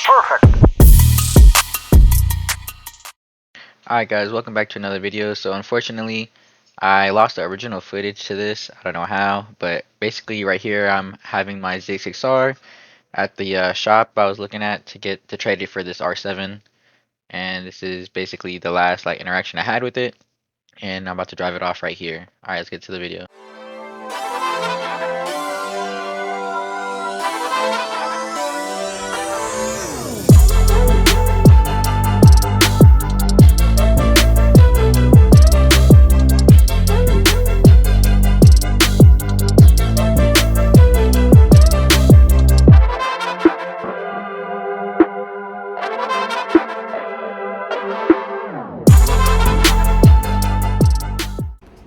Perfect. Alright guys, welcome back to another video. So unfortunately, I lost the original footage to this. I don't know how, but basically right here I'm having my Z6R at the shop I was looking at to trade it for this R7. And this is basically the last interaction I had with it. And I'm about to drive it off right here. Alright, let's get to the video.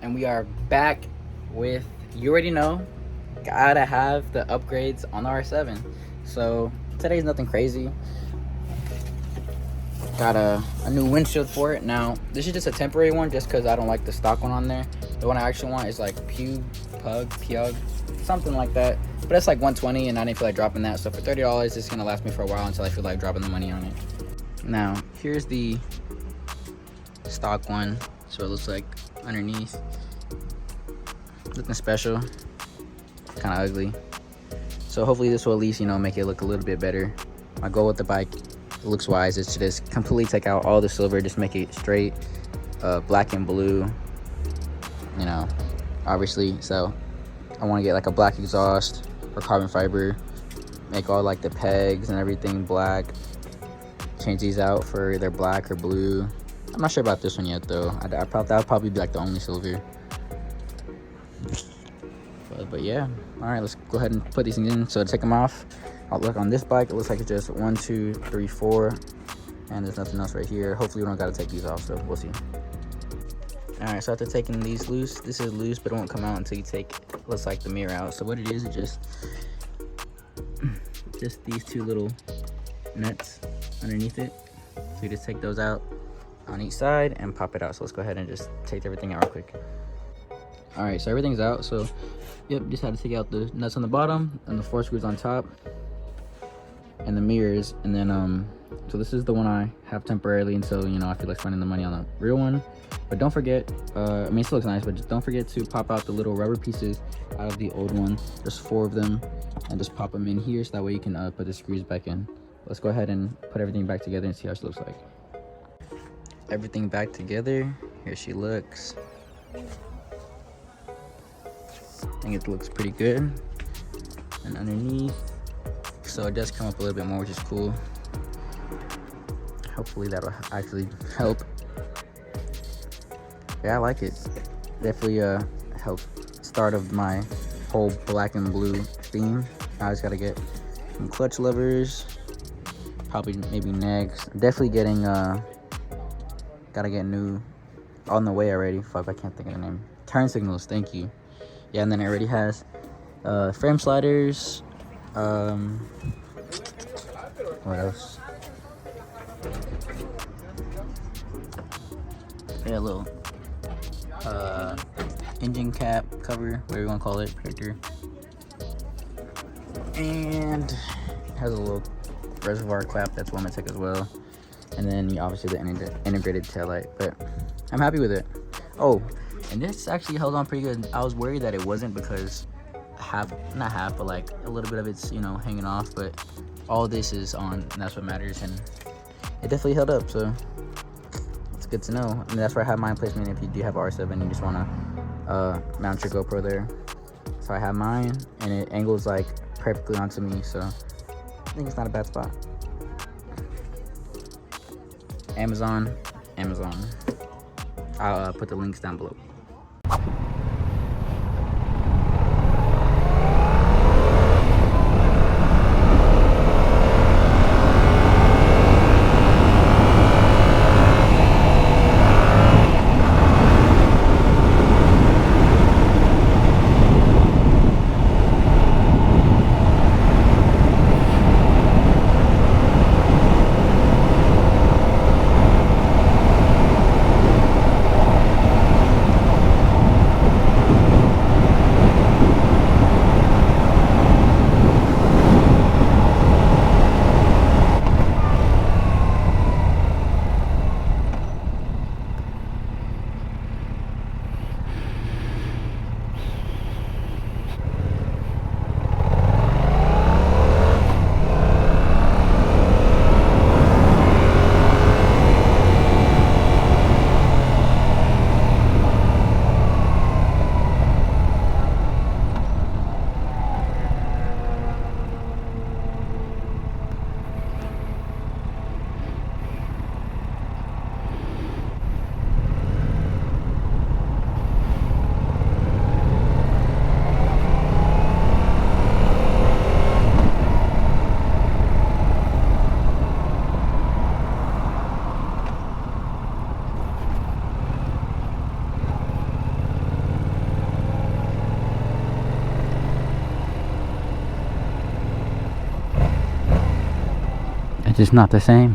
And we are back with, you already know, gotta have the upgrades on the R7. So today's nothing crazy. Got a new windshield for it. Now this is just a temporary one just because I don't like the stock one on there. The one I actually want is like Pug, something like that, but it's like 120 and I didn't feel like dropping that. So for $30 it's gonna last me for a while until I feel like dropping the money on it. Now here's the stock one, so it looks like underneath. Looking special, kind of ugly. So hopefully this will at least, make it look a little bit better. My goal with the bike, looks wise, is to just completely take out all the silver, just make it straight black and blue, obviously. So I want to get like a black exhaust or carbon fiber, make all like the pegs and everything black, change these out for either black or blue. I'm not sure about this one yet though. That would probably be like the only silver. But yeah, all right, let's go ahead and put these things in. So to take them off, I'll look on this bike, it looks like it's just 1, 2, 3, 4, and there's nothing else right here. Hopefully we don't gotta take these off, so we'll see. All right, so after taking these loose, this is loose, but it won't come out until you take, looks like, the mirror out. So what it is just these two little nuts underneath it. So you just take those out on each side and pop it out. So let's go ahead and just take everything out real quick. All right, so everything's out. So yep, just had to take out the nuts on the bottom and the 4 screws on top and the mirrors. And then so this is the one I have temporarily until I feel like spending the money on the real one. But don't forget, I mean, it still looks nice, but just don't forget to pop out the little rubber pieces out of the old one. There's 4 of them, and just pop them in here so that way you can put the screws back in. Let's go ahead and put everything back together and see how she looks like. Everything back together. Here she looks. I think it looks pretty good. And underneath, so it does come up a little bit more, which is cool. Hopefully that'll actually help. Yeah, I like it. Definitely help start of my whole black and blue theme. I just gotta get some clutch levers, probably maybe next. Definitely getting gotta get new, on the way already. Fuck, I can't think of the name. Turn signals, thank you. Yeah, and then it already has frame sliders. What else? Yeah, a little engine cap cover, whatever you want to call it, protector. And it has a little reservoir clap that's Windscreen as well. And then obviously the integrated taillight, but I'm happy with it. Oh, and this actually held on pretty good. I was worried that it wasn't because not half, but like a little bit of it's, hanging off, but all this is on, and that's what matters. And it definitely held up, so it's good to know. I mean, that's where I have mine placement. If you do have R7, you just want to mount your GoPro there. So I have mine, and it angles like perfectly onto me, so I think it's not a bad spot. Amazon. I'll put the links down below. It's just not the same.